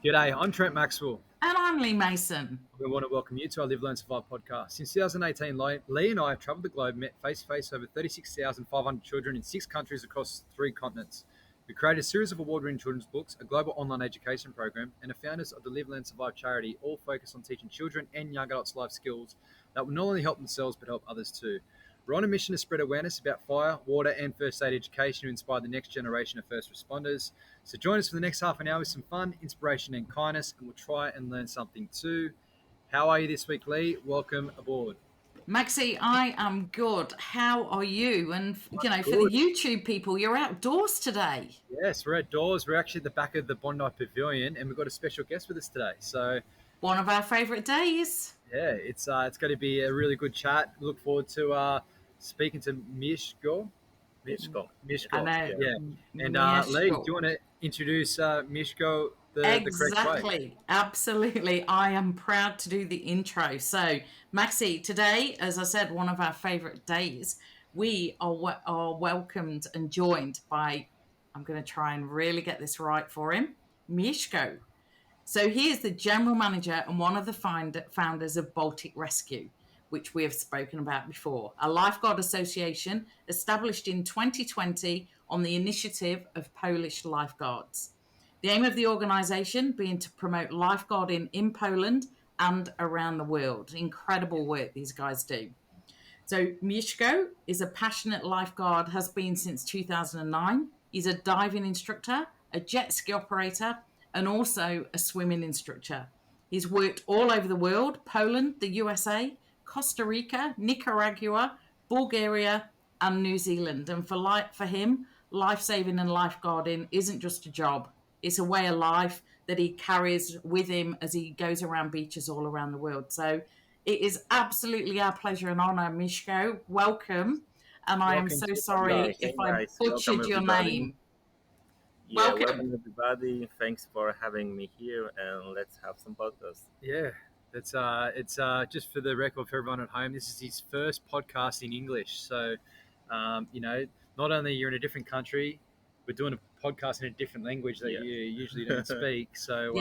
G'day, I'm Trent Maxwell. And I'm Lee Mason. We want to welcome you to our Live, Learn, Survive podcast. Since 2018, Lee and I have travelled the globe, met face-to-face over 36,500 children in 6 countries across 3 continents. We created a series of award-winning children's books, a global online education program, and are founders of the Live, Learn, Survive charity, all focused on teaching children and young adults life skills that will not only help themselves but help others too. We're on a mission to spread awareness about fire, water, and first aid education to inspire the next generation of first responders. So join us for the next half an hour with some fun, inspiration, and kindness, and we'll try and learn something too. How are you this week, Lee? Welcome aboard. Maxie, I am good. How are you? And, for the Good. YouTube people, you're outdoors today. Yes, we're outdoors. We're actually at the back of the Bondi Pavilion, and we've got a special guest with us today. So, One of our favourite days. yeah, it's going to be a really good chat. Look forward to speaking to Mieszko. I know. Yeah. And Mieszko. Lee, do you want to introduce Mieszko the correct way? Exactly. Absolutely. I am proud to do the intro. So, Maxie, today, as I said, one of our favourite days, we are welcomed and joined by, I'm going to try and really get this right for him, Mieszko. So he is the general manager and one of the founders of Baltic Rescue, which we have spoken about before, a Lifeguard Association established in 2020 on the initiative of Polish Lifeguards. The aim of the organisation being to promote lifeguarding in Poland and around the world. Incredible work these guys do. So Mieszko is a passionate lifeguard, has been since 2009. He's a diving instructor, a jet ski operator, and also a swimming instructor. He's worked all over the world: Poland, the USA, Costa Rica, Nicaragua, Bulgaria, and New Zealand. And for him, lifesaving and lifeguarding isn't just a job. It's a way of life that he carries with him as he goes around beaches all around the world. So it is absolutely our pleasure and honour, Mieszko. Welcome. And I am so sorry if I butchered your name. Yeah, welcome everybody. Thanks for having me here, and let's have some podcasts. Yeah, it's just for the record for everyone at home. This is his first podcast in English. So, not only you're in a different country, we're doing a podcast in a different language that you usually don't speak. So,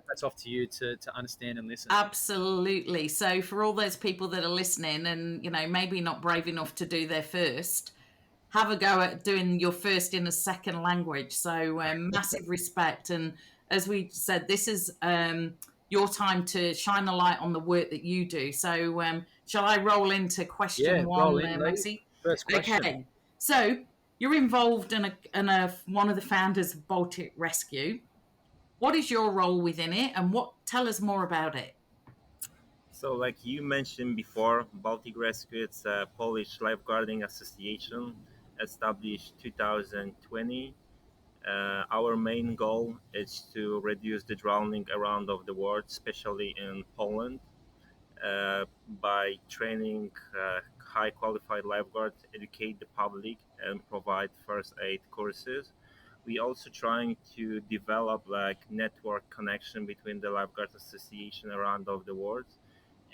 that's off to you to understand and listen. Absolutely. So, for all those people that are listening, and maybe not brave enough to do their first, have a go at doing your first in a second language. So massive respect. And as we said, this is your time to shine a light on the work that you do. So shall I roll into question one, Maxie? First question. Okay. So you're involved in one of the founders of Baltic Rescue. What is your role within it, and tell us more about it? So, like you mentioned before, Baltic Rescue, it's a Polish Lifeguarding Association, established 2020. Our main goal is to reduce the drowning around of the world, especially in Poland, by training high qualified lifeguards, educate the public, and provide first aid courses. We also trying to develop like network connection between the lifeguard association around of the world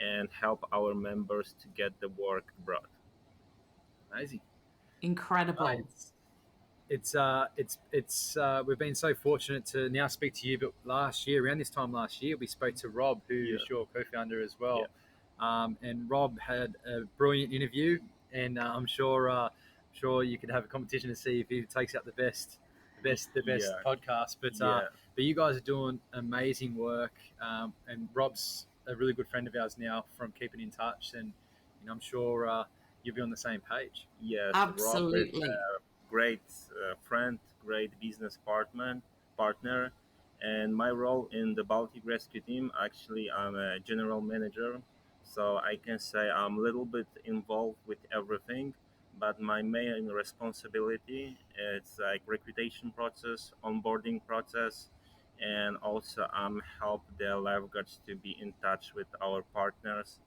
and help our members to get the work abroad. Amazing. Incredible. We've been so fortunate to now speak to you, but around this time last year, we spoke to Rob, who is your co-founder as well. Yeah. And Rob had a brilliant interview, and I'm sure you could have a competition to see if he takes out the best podcast. But you guys are doing amazing work, and Rob's a really good friend of ours now from keeping in touch, and I'm sure you'll be on the same page. Yes, absolutely. Rob is a great friend, great business partner, and my role in the Baltic Rescue team, actually, I'm a general manager, so I can say I'm a little bit involved with everything. But my main responsibility is like recruitation process, onboarding process, and also help the lifeguards to be in touch with our partners.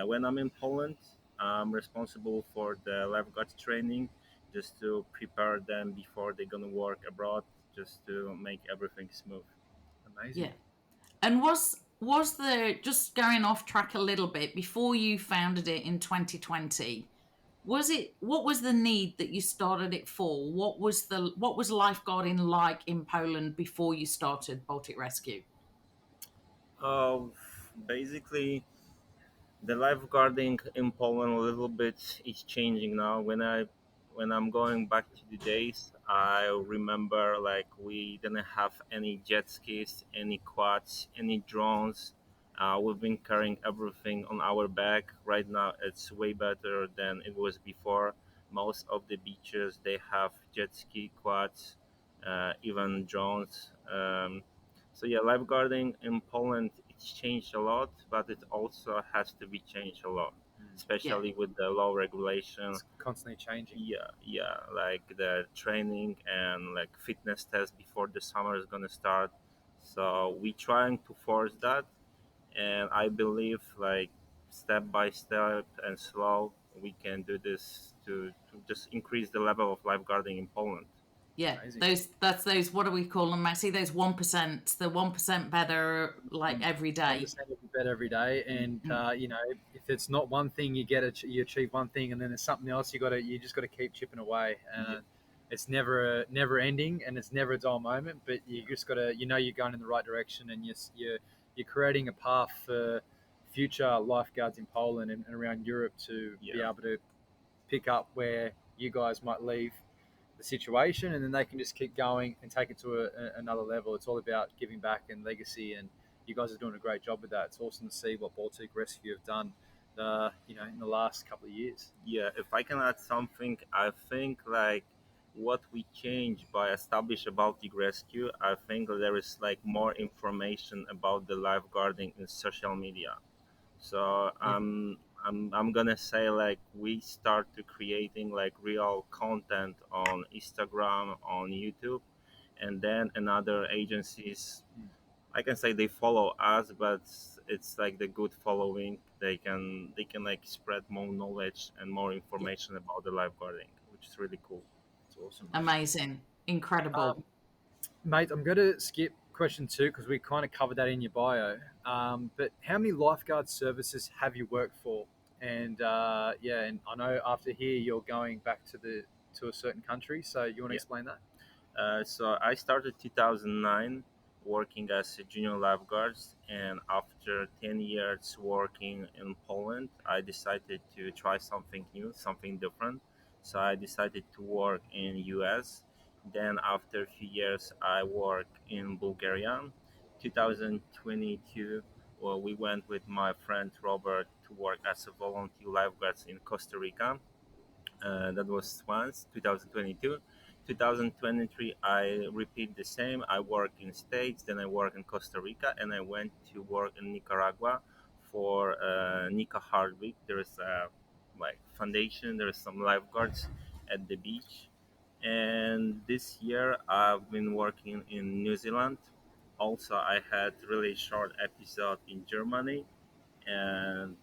When I'm in Poland, I'm responsible for the lifeguard training, just to prepare them before they're gonna work abroad, just to make everything smooth. Amazing. Yeah. And was there, just going off track a little bit, before you founded it in 2020? What was the need that you started it for? What was lifeguarding like in Poland before you started Baltic Rescue? Uh, Basically, the lifeguarding in Poland a little bit is changing now. When I'm going back to the days, I remember like we didn't have any jet skis, any quads, any drones. We've been carrying everything on our back. Right now, it's way better than it was before. Most of the beaches they have jet ski, quads, even drones. So yeah, lifeguarding in Poland it's changed a lot, but it also has to be changed a lot, Yeah. especially with the law regulation. It's constantly changing. Yeah, like the training and like fitness test before the summer is gonna start. So we trying to force that, and I believe like step by step and slow we can do this to just increase the level of lifeguarding in Poland. Yeah, Amazing. that's those. What do we call them, Maxi? Those 1%, the 1% better, like every day. 1% will be better every day, and Mm. if it's not one thing, you achieve one thing, and then there's something else you just got to keep chipping away, Yeah, and it's never ending, and it's never a dull moment. But you just got to you're going in the right direction, and you're creating a path for future lifeguards in Poland and around Europe to be yeah. able to pick up where you guys might leave the situation, and then they can just keep going and take it to another level. It's all about giving back and legacy, and you guys are doing a great job with that. It's awesome to see what Baltic Rescue have done, in the last couple of years. Yeah, if I can add something, I think like what we changed by establish a Baltic Rescue, I think there is like more information about the lifeguarding in social media. So Yeah, I'm gonna say like we start to creating like real content on Instagram, on YouTube, and then another agencies I can say they follow us, but it's like the good following. They can like spread more knowledge and more yeah, information about the lifeguarding, which is really cool. It's awesome, amazing, incredible. um, mate. I'm going to skip question two because we kind of covered that in your bio. But how many lifeguard services have you worked for? And and I know after here you're going back to a certain country. So you want to Yeah. explain that? So I started 2009 working as a junior lifeguard, and after 10 years working in Poland, I decided to try something new, something different. So I decided to work in US. Then after a few years, I worked in Bulgaria. 2022, well, we went with my friend Robert to work as a volunteer lifeguard in Costa Rica. That was once 2022. 2023 I repeat the same. I work in States, then I work in Costa Rica, and I went to work in Nicaragua for Nica Hard Week. There is a like foundation, there is some lifeguards at the beach. And this year I've been working in New Zealand. Also I had really short episode in Germany and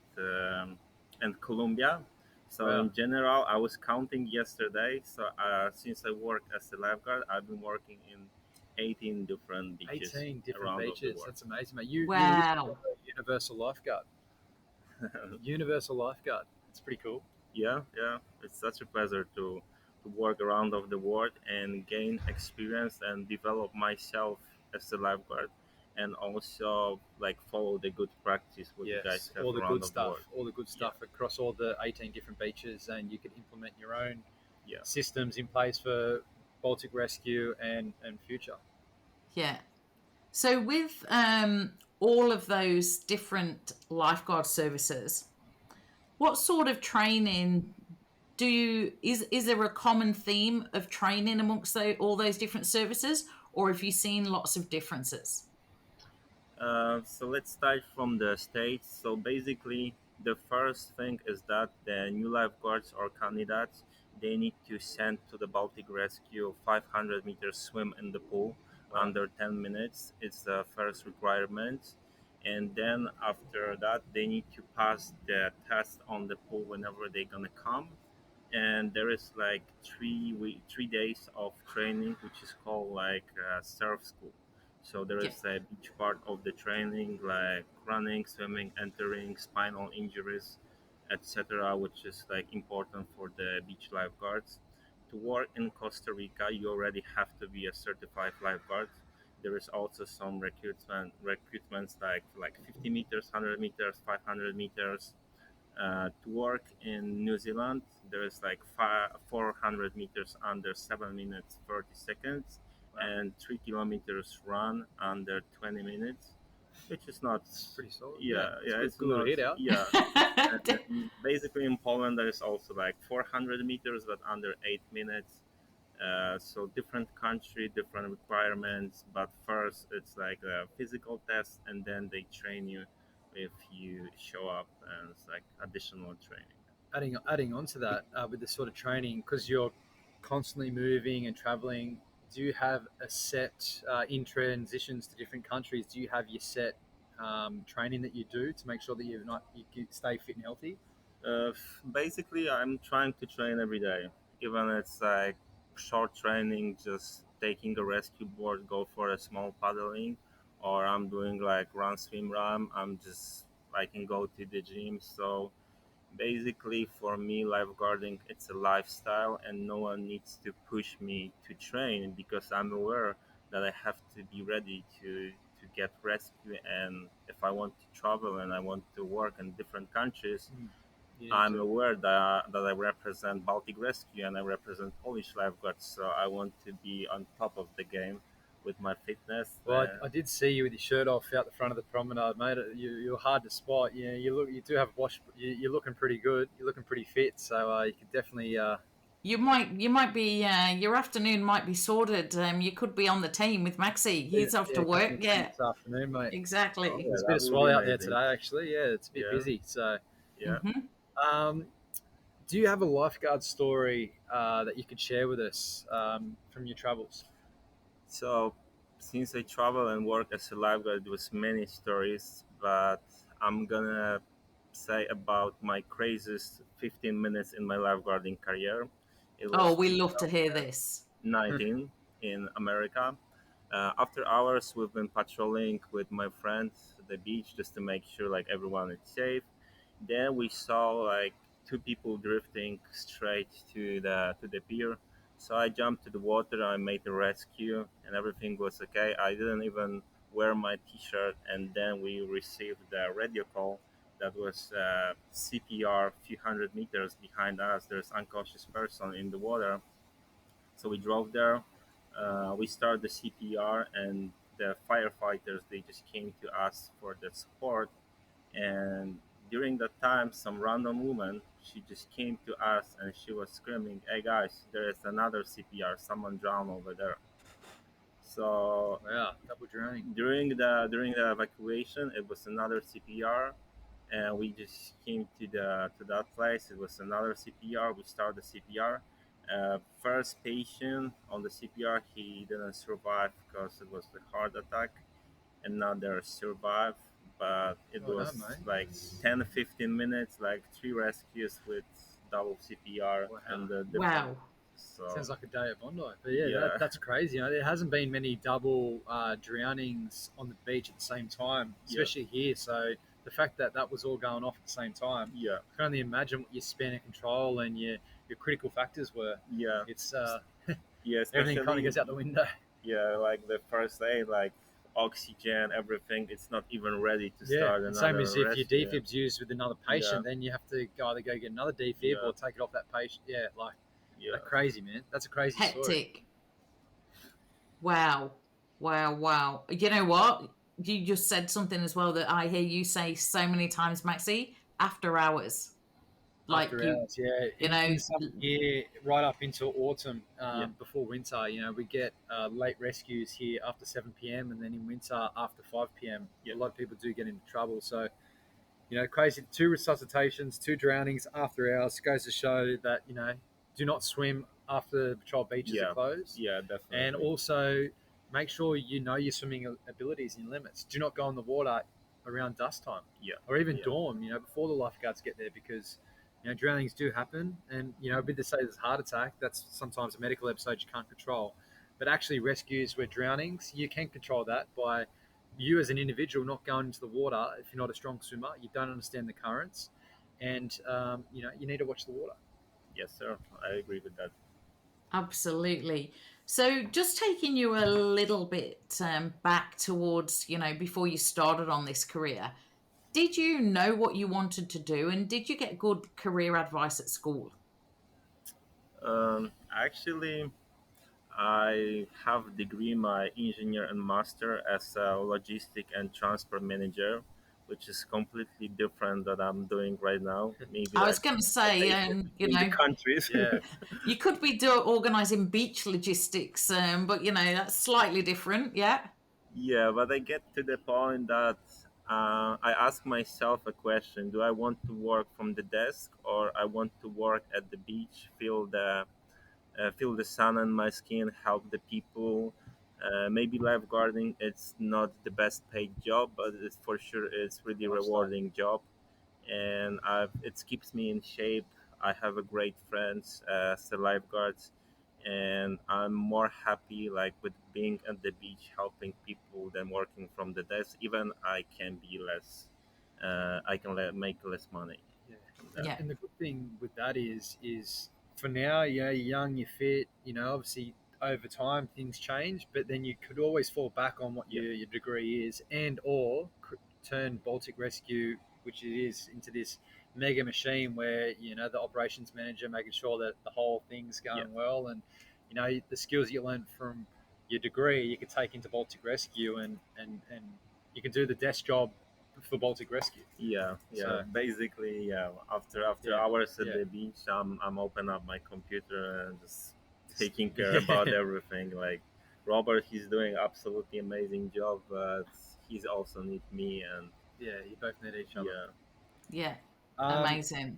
Colombia. So Wow, in general, I was counting yesterday. So since I work as a lifeguard, I've been working in 18 different beaches 18 different around of the beaches. world. That's amazing, mate. You literally Wow. are a universal lifeguard. Universal lifeguard. It's pretty cool. Yeah, yeah, it's such a pleasure to work around of the world and gain experience and develop myself as a lifeguard, and also like follow the good practice what you guys Yes, have around of the world. all the good Yeah, stuff across all the 18 different beaches, and you can implement your own yeah. systems in place for Baltic Rescue and future. Yeah. So with all of those different lifeguard services, what sort of training do you is there a common theme of training amongst all those different services, or have you seen lots of differences? So let's start from the states. So basically, the first thing is that the new lifeguards or candidates they need to send to the Baltic Rescue 500 meters swim in the pool Wow. under 10 minutes. It's the first requirement, and then after that they need to pass the test on the pool whenever they're gonna come. And there is like 3 days of training, which is called like surf school. So there Yeah, is each part of the training like running, swimming, entering, spinal injuries, etc., which is like important for the beach lifeguards. To work in Costa Rica, you already have to be a certified lifeguard. There is also some recruitments like 50 meters, 100 meters, 500 meters. To work in New Zealand, there is like 400 meters under 7 minutes 30 seconds, Wow. and 3 kilometers run under 20 minutes, which is not. It's pretty solid. Yeah, It's it's good little not. hit out. Yeah, and basically in Poland there is also like 400 meters, but under 8 minutes. So different country, different requirements. But first, it's like a physical test, and then they train you if you show up, and it's like additional training. Adding on to that with this sort of training, because you're constantly moving and traveling, do you have a set in transitions to different countries? Do you have your set training that you do to make sure that you stay fit and healthy? Basically, I'm trying to train every day, even it's like short training, just taking a rescue board, go for a small paddling, or I'm doing like run, swim, run. I can go to the gym. So basically, for me, lifeguarding it's a lifestyle, and no one needs to push me to train because I'm aware that I have to be ready to get rescue. And if I want to travel and I want to work in different countries, Mm. You need I'm to. aware that I represent Baltic Rescue and I represent Polish Lifeguards, so I want to be on top of the game with my fitness. Well, I did see you with your shirt off out the front of the promenade, mate. You're hard to spot. You do have wash. You're looking pretty good. You're looking pretty fit. So you could definitely. You might be your afternoon might be sorted. You could be on the team with Maxi. He's off to work. Yeah, This afternoon, mate. Oh exactly. yeah, There's a bit that of would swell be out there amazing. today, actually. Yeah, it's a bit Yeah, busy. So, yeah. um, do you have a lifeguard story that you could share with us from your travels? So since I travel and work as a lifeguard, there was many stories, but I'm gonna say about my craziest 15 minutes in my lifeguarding career. It Oh, was we love to hear this. 2019 in America. After hours, we've been patrolling with my friends at the beach just to make sure like everyone is safe. Then we saw like two people drifting straight to the pier. So I jumped to the water. I made a rescue, and everything was okay. I didn't even wear my T-shirt, and then we received the radio call that was CPR. Few hundred meters behind us, there's unconscious person in the water. So we drove there. We started the CPR, and the firefighters they just came to us for the support. And during that time, some random woman she just came to us and she was screaming, "Hey guys, there is another CPR. Someone drowned over there." So Wow, double drowning. during the evacuation, it was another CPR, and we just came to that place. It was another CPR. We started the CPR. First patient on the CPR, he didn't survive because it was a heart attack. Another survived, but it Oh no, was mate. like 10 15 minutes, like three rescues with double CPR Wow. and the different. Wow. So Sounds like a day at Bondi. But yeah, yeah, that's crazy. There hasn't been many double drownings on the beach at the same time, yeah, especially here. So the fact that that was all going off at the same time, yeah, I can only imagine what your span of control and your critical factors were. yeah, It's yeah, everything kind of especially goes out the window. yeah, like the first aid, like oxygen, everything. It's not even ready to Yeah, start and same another as if your rescue. defib's used with another Yeah, patient, then you have to either go get another defib yeah, or take it off that patient. Yeah, like yeah, that crazy, man. That's a crazy story. Hectic. Wow. Wow. Wow. You know what? You just said something as well that I hear you say so many times, Maxi. After hours. Like After you, hours, yeah. you In know, summer here, right up into autumn, yeah, before winter, we get late rescues here after 7 p.m. and then in winter after 5 p.m. yeah, A lot of people do get into trouble. So, crazy. Two resuscitations, two drownings after hours goes to show that, do not swim after the patrol beaches are yeah, closed. yeah, And definitely. also make sure you know your swimming abilities and your limits. Do not go in the water around dusk time Yeah, or even yeah, dawn, before the lifeguards get there because, drownings do happen. And, with the say there's a heart attack, that's sometimes a medical episode you can't control. But actually, rescues where drownings, you can control that by you as an individual not going into the water if you're not a strong swimmer, you don't understand the currents, and, you need to watch the water. yes, sir. I agree with that. Absolutely. So, just taking you a little bit back towards, before you started on this career, did you know what you wanted to do and did you get good career advice at school? Actually, I have degree my engineer and master as a logistic and transport manager, which is completely different that I'm doing right now. Maybe I was like going to say, rotating between the you countries. Yeah. you could be organizing beach logistics, but that's slightly different. Yeah. Yeah, but I get to the point that I ask myself a question: do I want to work from the desk, or I want to work at the beach, feel the sun on my skin, help the people. Maybe lifeguarding it's not the best paid job, but it's for sure it's really Lifestyle. rewarding job, and it keeps me in shape. I have a great friends as the lifeguards, and I'm more happy like with being at the beach helping people than working from the desk. Even I can be less, I can make less money Yeah. from that. Yeah. And the good thing with that is for now, you're young, you're fit, obviously over time things change, but then you could always fall back on what Yeah, your degree is and or turn Baltic Rescue, which it is, into this mega machine where, the operations manager making sure that the whole thing's yeah, going well, and, the skills you learn from your degree, you could take into Baltic Rescue, and you can do the desk job for Baltic Rescue. yeah, yeah. So, Basically, yeah. After yeah, hours at yeah. the beach, I'm open up my computer and just taking care about Yeah, everything. Like Robert, he's doing absolutely amazing job, but he's also need me, and yeah, you both need each other. yeah. Yeah. Um, Amazing.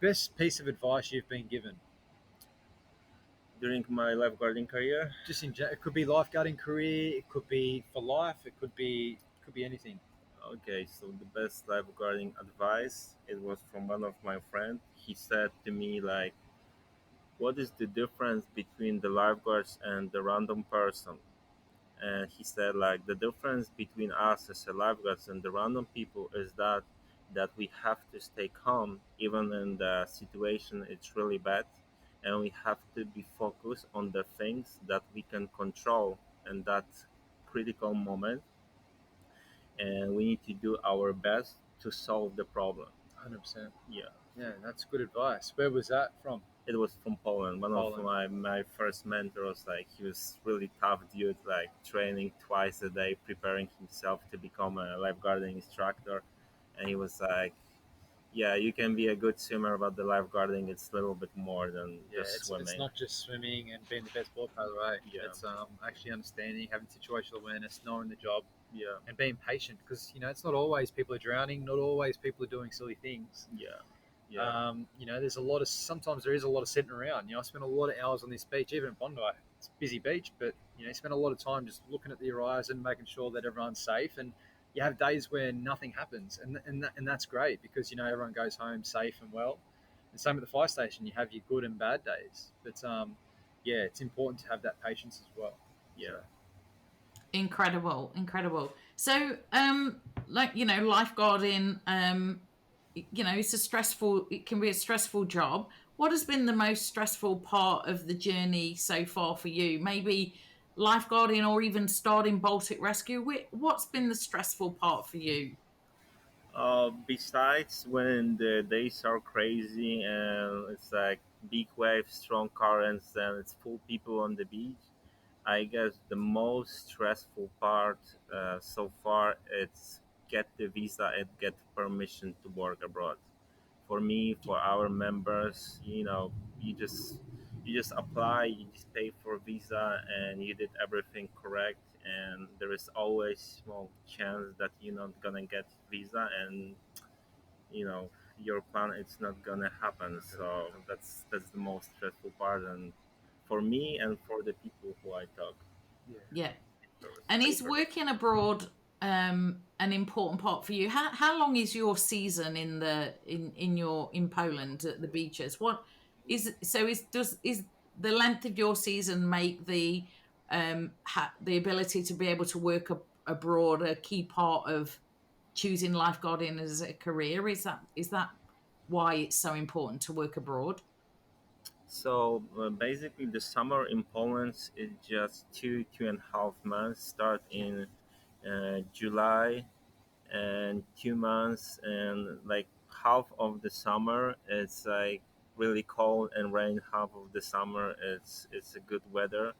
best piece of advice you've been given? During my lifeguarding career, Just it could be lifeguarding career, it could be for life, it could be anything. okay, so the best lifeguarding advice it was from one of my friends. He said to me like, "What is the difference between the lifeguards and the random person?" And he said like the difference between us as a lifeguards and the random people is that we have to stay calm even in the situation it's really bad, and we have to be focused on the things that we can control in that critical moment, and we need to do our best to solve the problem. 100%. Yeah, Yeah, that's good advice. Where was that from? it was from Poland. One of Poland. my first mentors, like he was really tough dude, like training twice a day, preparing himself to become a lifeguarding instructor. And he was like, "Yeah, you can be a good swimmer, but the lifeguarding it's a little bit more than Yeah, just it's swimming." not just swimming and being the best ball player, right? Yeah, It's actually understanding, having situational awareness, knowing the job, yeah, and being patient, because it's not always people are drowning, not always people are doing silly things. yeah, yeah, There's a lot of sometimes there is a lot of sitting around. I spent a lot of hours on this beach, even at Bondi. It's a busy beach, but you spend a lot of time just looking at the horizon, making sure that everyone's safe. And you have days where nothing happens, and that's great because everyone goes home safe and well. And same at the fire station, you have your good and bad days. But yeah, it's important to have that patience as well. So yeah. Incredible. Incredible. So, like, lifeguarding, it can be a stressful job. What has been the most stressful part of the journey so far for you? Maybe lifeguarding or even starting Baltic Rescue. What's been the stressful part for you? Besides when the days are crazy and it's like big waves, strong currents, and it's full people on the beach, I guess the most stressful part so far it's get the visa and get permission to work abroad. For me, for our members, you just apply, you just pay for visa, and you did everything correct. And there is always small chance that you're not gonna get visa, and you know your plan it's not gonna happen. So that's the most stressful part, and for me and for the people who I talk. yeah. Yeah. Those And is papers. working abroad an important part for you? How long is your season in Poland at the beaches? What is so is the length of your season make the ability to be able to work abroad a key part of choosing lifeguarding as a career? Is that why it's so important to work abroad? Basically, the summer in Poland is just 2.5 months. Start Yeah. in July, and 2 months, and like half of the summer it's like really cold and rain. Half of the summer it's a good weather.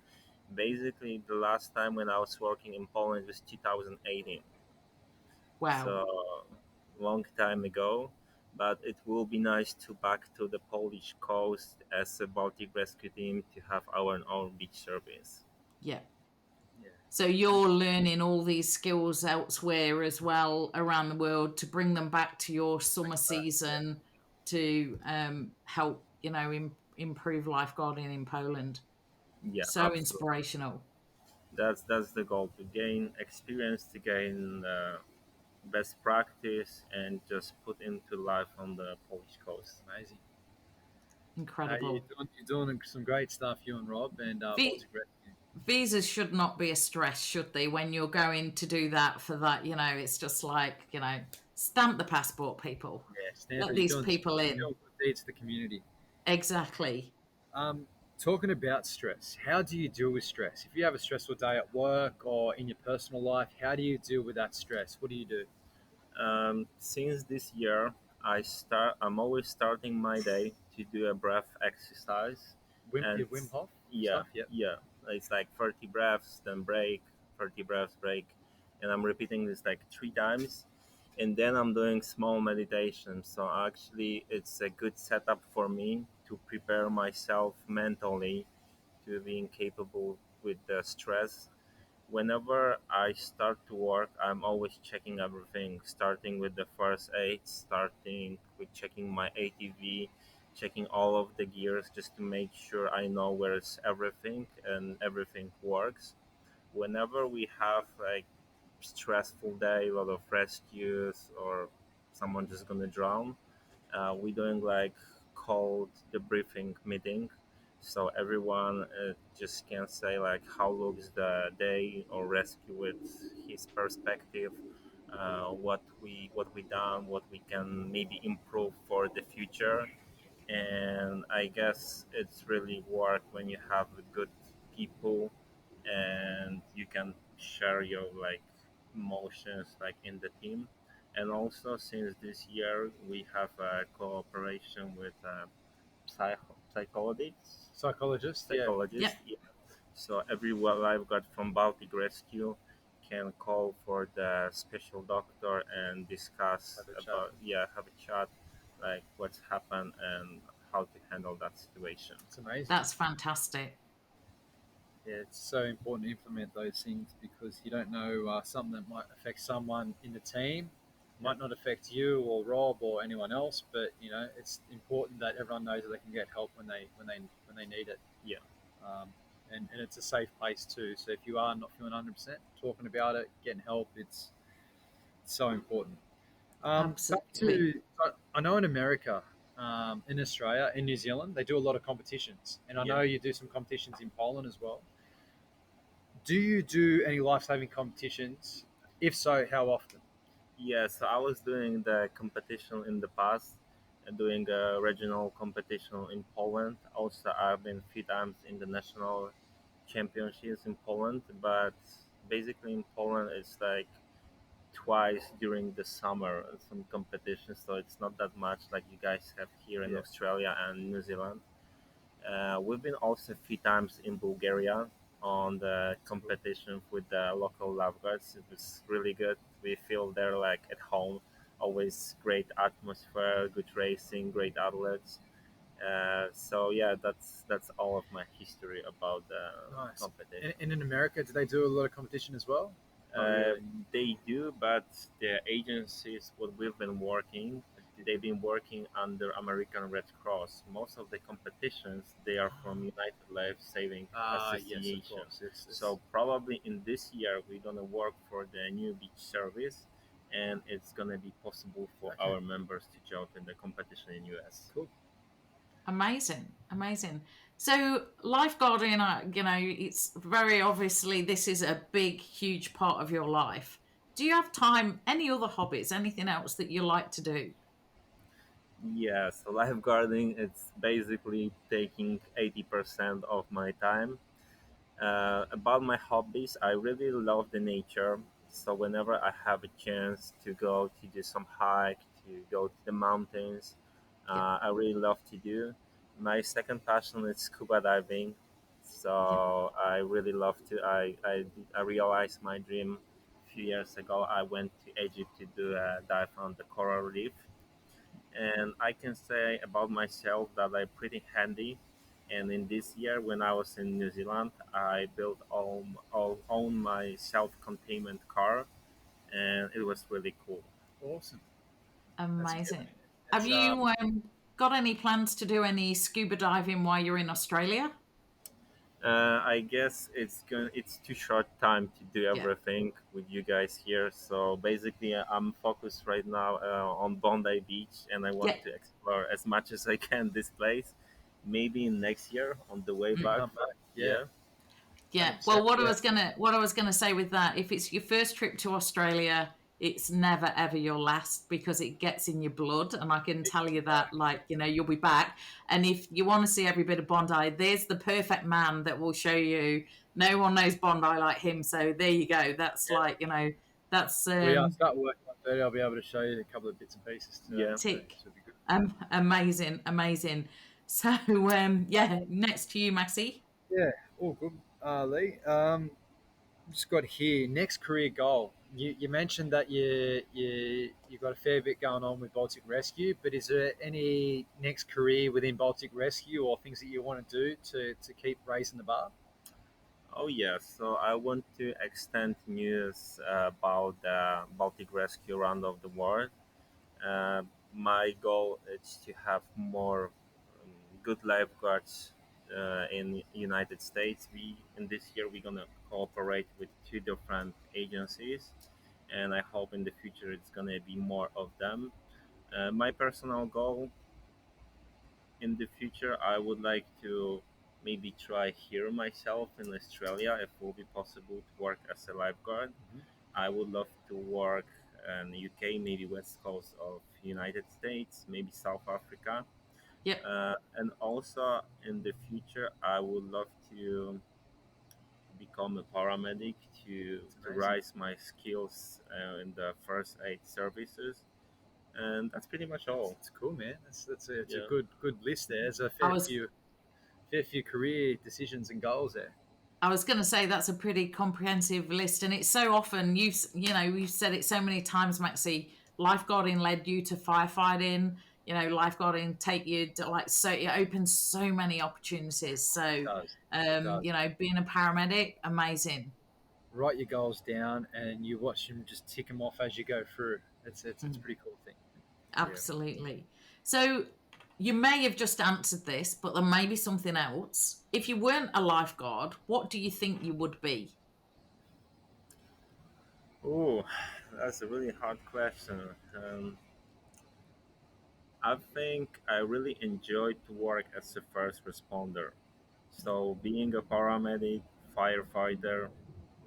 Basically, the last time when I was working in Poland was 2018, Wow. so long time ago. But it will be nice to back to the Polish coast as a Baltic Rescue team to have our own beach service. Yeah. Yeah. So you're learning all these skills elsewhere as well around the world to bring them back to your summer season to help, improve lifeguarding in Poland. Yeah, So absolutely. inspirational. That's the goal, to gain experience, to gain best practice, and just put into life on the Polish coast. Amazing. Incredible. You're doing some great stuff, you and Rob, and Vi- Baltic Rescue. Visas should not be a stress, should they? When you're going to do that for that, it's just like, stamp the passport, people. Yeah, Let Stanford, these people you're in. doing good deeds to the community. Exactly. Um, Talking about stress, how do you deal with stress? If you have a stressful day at work or in your personal life, how do you deal with that stress? What do you do? Since this year, I'm always starting my day to do a breath exercise, and Your Wim Hof yeah, stuff? Yep. yeah, it's like 30 breaths, then break, 30 breaths, break, and I'm repeating this like 3 times, and then I'm doing small meditation. So actually, it's a good setup for me to prepare myself mentally to being capable with the stress. Whenever I start to work, I'm always checking everything, starting with the first aid, starting with checking my ATV, checking all of the gears just to make sure I know where's everything and everything works. Whenever we have like stressful day, a lot of rescues or someone just gonna drown, we're doing like called the briefing meeting, so everyone just can say like how looks the day or rescue with his perspective, what we done, what we can maybe improve for the future. And I guess it's really work when you have good people and you can share your like emotions like in the team. And also, since this year we have a cooperation with psychologists Psychologist? Yeah. Yep. psychologists, yeah. So every lifeguard from Baltic Rescue can call for the special doctor and discuss Have a chat. about, yeah, have a chat, like what's happened and how to handle that situation. It's amazing. That's fantastic. Yeah, it's so important to implement those things because you don't know something that might affect someone in the team Yeah, might not affect you or Rob or anyone else, but it's important that everyone knows that they can get help when they need it. yeah, Um, and it's a safe place too. So if you are not feeling 100%, talking about it, getting help, it's so important. Back Absolutely. to I know in America, in Australia, in New Zealand, they do a lot of competitions, and I yeah. know you do some competitions in Poland as well. Do you do any life saving competitions? If so, how often? Yeah, so I was doing the competition in the past, doing a regional competition in Poland. Also, I've been 3 times in the national championships in Poland, but basically in Poland it's like twice during the summer some competitions, so it's not that much like you guys have here in Yeah, Australia and New Zealand. We've been also 3 times in Bulgaria on the it's cool. competition with the local lifeguards. It was really good. We feel they're like at home. Always great atmosphere, good racing, great athletes. So yeah, that's all of my history about the Nice. competition. And in America, do they do a lot of competition as well? Not Uh, really. they do, but the agencies what we've been working, they've been working under American Red Cross. Most of the competitions they are from United Lifesaving Yes, of Association. course. It's So probably in this year we're gonna work for the new beach service, and it's gonna be possible for okay. our members to jump in the competition in US. Cool. Amazing. Amazing. So, lifeguarding, it's very obviously this is a big, huge part of your life. Do you have time, any other hobbies, anything else that you like to do? Yeah, so lifeguarding, it's basically taking 80% of my time. About my hobbies, I really love the nature. So whenever I have a chance to go to do some hike, to go to the mountains, Yeah, I really love to do. My second passion is scuba diving. yeah. So I really love to. I realized my dream a few years ago. I went to Egypt to do a dive on the coral reef, and I can say about myself that I'm pretty handy. And in this year, when I was in New Zealand, I built all own my self-containment car, and it was really cool. Awesome. That's good. Amazing. Have It's you got any plans to do any scuba diving while you're in Australia? I guess it's too short time to do Yeah, everything with you guys here. So basically, I'm focused right now on Bondi Beach, and I yeah, want to explore as much as I can this place. Maybe next year on the way when you back. come back. Yeah, Yeah. yeah. 100%. Well, what I Yeah. was gonna say with that, if it's your first trip to Australia, it's never ever your last because it gets in your blood, and I can tell you that, like, you'll be back. And if you want to see every bit of Bondi, there's the perfect man that will show you. No one knows Bondi like him, so there you go. That's Yeah. like, that's We start working on 30. I'll be able to show you a couple of bits and pieces Yeah. too. tick. So it'll be good. Amazing, amazing. So, yeah, next to you, Maxi. Yeah, all good, Lee. Just got here next career goal. You mentioned that you got a fair bit going on with Baltic Rescue, but is there any next career within Baltic Rescue or things that you want to do to keep raising the bar? Oh yeah. So I want to extend news about the Baltic Rescue around of the world. Uh, my goal is to have more good lifeguards in United States. We in this year we're gonna cooperate with two different agencies, and I hope in the future it's gonna be more of them. My personal goal in the future, I would like to maybe try here myself in Australia if it will be possible to work as a lifeguard. Mhm. I would love to work in the UK, maybe west coast of United States, maybe South Africa, Yep, and also in the future, I would love to become a paramedic It's to amazing. rise my skills in the first aid services, and that's pretty much all. It's cool, man. It's a Yeah. good list there. There's a I was fair few career decisions and goals there. I was going to say that's a pretty comprehensive list, and it's so often we've said it so many times, Maxi. Lifeguarding led you to firefighting. Lifeguarding take you to, like, so it opens so many opportunities. It So, does. It does. being a paramedic, amazing. Write your goals down and you watch them just tick them off as you go through. It's a Mm, pretty cool thing. Yeah. absolutely. So, you may have just answered this, but there may be something else. If you weren't a lifeguard, what do you think you would be? Oh, that's a really hard question. I think I really enjoyed to work as a first responder. So being a paramedic, firefighter,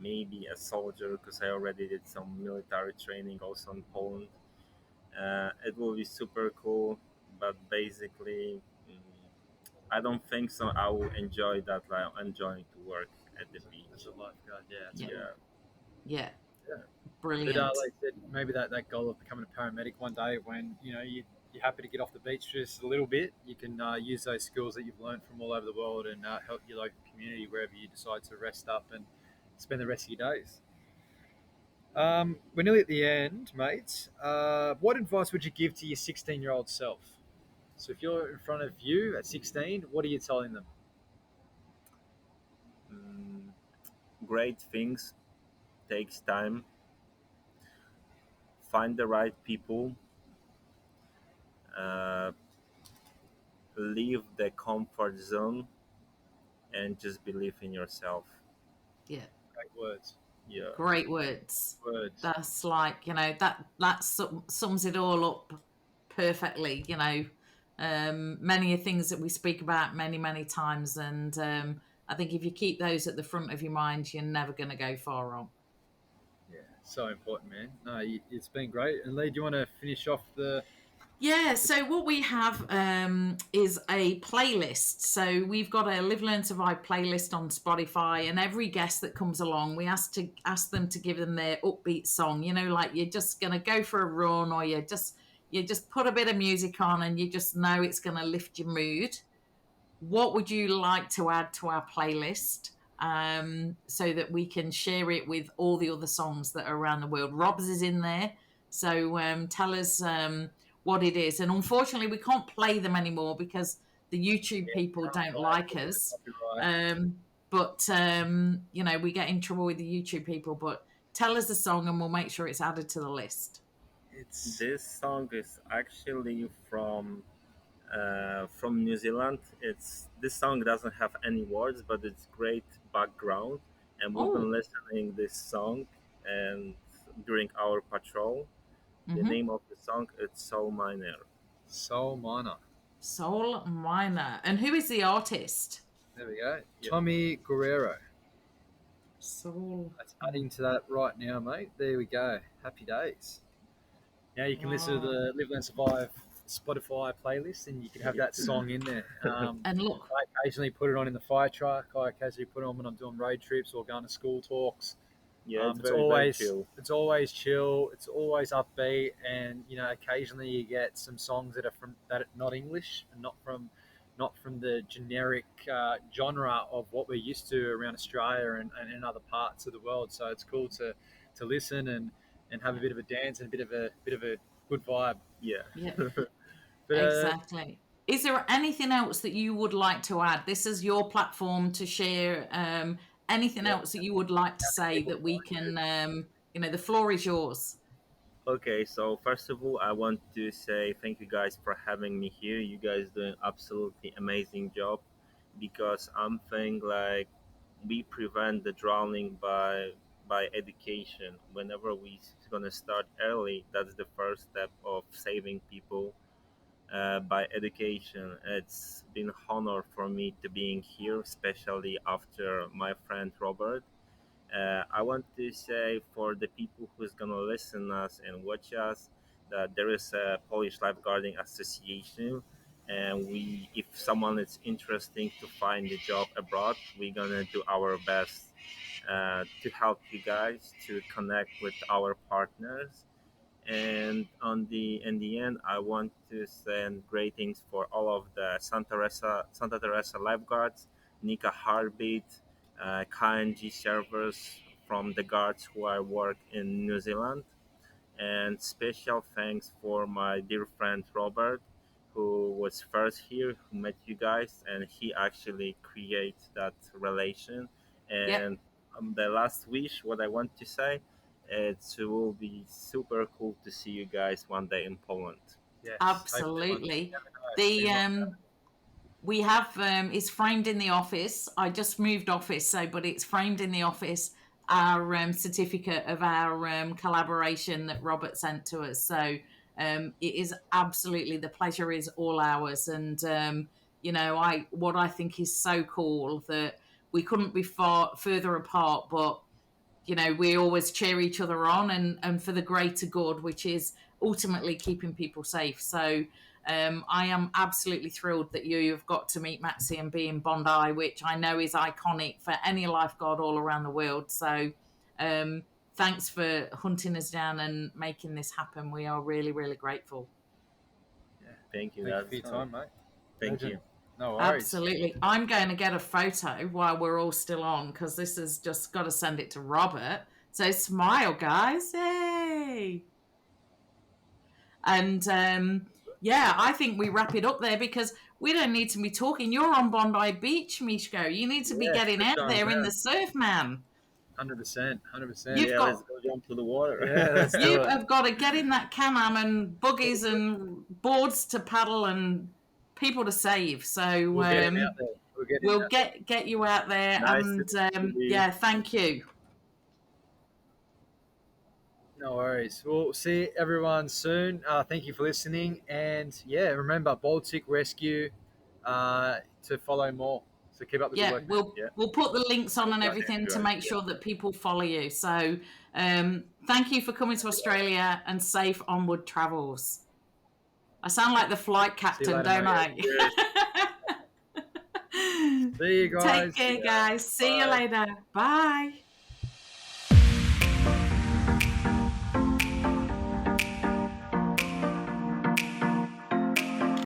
maybe a soldier, because I already did some military training also in Poland. It will be super cool, but basically, I don't think so. I will enjoy that. Like enjoying to work at the As beach. a lifeguard, yeah, that's Yeah, cool. Yeah. yeah, Yeah. But brilliant. like I said, maybe that goal of becoming a paramedic one day, when you're happy to get off the beach just a little bit, you can use those skills that you've learned from all over the world and help your local community wherever you decide to rest up and spend the rest of your days. We're nearly at the end, mate. What advice would you give to your 16-year-old self? So if you're in front of you at 16, what are you telling them? Mm, great things takes time. Find the right people. Uh, leave the comfort zone and just believe in yourself. Yeah, Great words. Yeah. great words. Words. That's like, that sums it all up perfectly. Many of things that we speak about many, many times. And I think if you keep those at the front of your mind, you're never going to go far wrong. Yeah, so important, man. No, it's been great. And Lee, do you want to finish off the Yeah, so what we have is a playlist. So we've got a Live Learn Survive playlist on Spotify, and every guest that comes along, we ask them to give them their upbeat song. You know, like you're just gonna go for a run, or you just put a bit of music on, and you just know it's gonna lift your mood. What would you like to add to our playlist? So that we can share it with all the other songs that are around the world. Rob's is in there, so tell us what it is. And unfortunately, we can't play them anymore because the YouTube people don't like us. But we get in trouble with the YouTube people. But tell us the song, and we'll make sure it's added to the list. This song is actually from New Zealand. This song doesn't have any words, but it's great background, and we've Oh, been listening this song and during our patrol. The mm-hmm. name of the song is Soul Miner. Soul Miner. Soul Miner. And who is the artist? There we go. Yep. Tommy Guerrero. Soul. That's adding to that right now, mate. There we go. Happy days. Now you can listen to the Live Learn Survive Spotify playlist, and you can have that song in there. And look, I occasionally put it on in the fire truck. I occasionally put it on when I'm doing road trips or going to school talks. Yeah, It's always chill. It's always chill. It's always upbeat, and occasionally you get some songs that are not English and not from the generic genre of what we're used to around Australia and in other parts of the world. So it's cool to listen and have a bit of a dance and a bit of a good vibe. Yeah. But, exactly. Is there anything else that you would like to add? This is your platform to share. Anything else that you would like to say that we can? The floor is yours. Okay, so first of all, I want to say thank you guys for having me here. You guys doing absolutely amazing job, because I'm thinking like we prevent the drowning by education. Whenever we gonna start early, that's the first step of saving people by education. It's been honor for me to being here, especially after my friend Robert. I want to say for the people who's gonna listen us and watch us that there is a Polish Lifeguarding Association, and if someone is interesting to find a job abroad, we're gonna do our best to help you guys to connect with our partners. And in the end, I want to send greetings for all of the Santa Teresa lifeguards, Nika Heartbeat, KNG servers from the guards who I work in New Zealand. And special thanks for my dear friend Robert, who was first here, who met you guys, and he actually creates that relation. Yep. And the last wish, what I want to say, it will be super cool to see you guys one day in Poland. yes, Absolutely. We have it's framed in the office. I just moved office, but it's framed in the office. Our certificate of our collaboration that Robert sent to us. So it is absolutely, the pleasure is all ours. And what I think is so cool that we couldn't be far further apart, but we always cheer each other on and for the greater good, which is ultimately keeping people safe. So I am absolutely thrilled that you've got to meet Maxi and be in Bondi, which I know is iconic for any lifeguard all around the world. So thanks for hunting us down and making this happen. We are really, really grateful. Yeah, thank you. Thank you for your time, mate. Thank you. No worries. Absolutely. I'm going to get a photo while we're all still on, because this has just got to send it to Robert. So smile, guys. Yay. And I think we wrap it up there, because we don't need to be talking. You're on Bondi Beach, Mieszko. You need to be getting out there in the surf, man. 100%. Let's go jump to the water. Yeah, you have got to get in that Can-Am and buggies and boards to paddle and people to save. So we'll get you out there. Nice and thank you. No worries. We'll see everyone soon. Thank you for listening. And remember, Baltic Rescue to follow more. So keep up the good work. We'll put the links on and everything to make sure that people follow you. So thank you for coming to Australia, and safe onward travels. I sound like the flight captain, later, don't mate. I? See you guys. Take care, guys. See you Bye. later. Bye.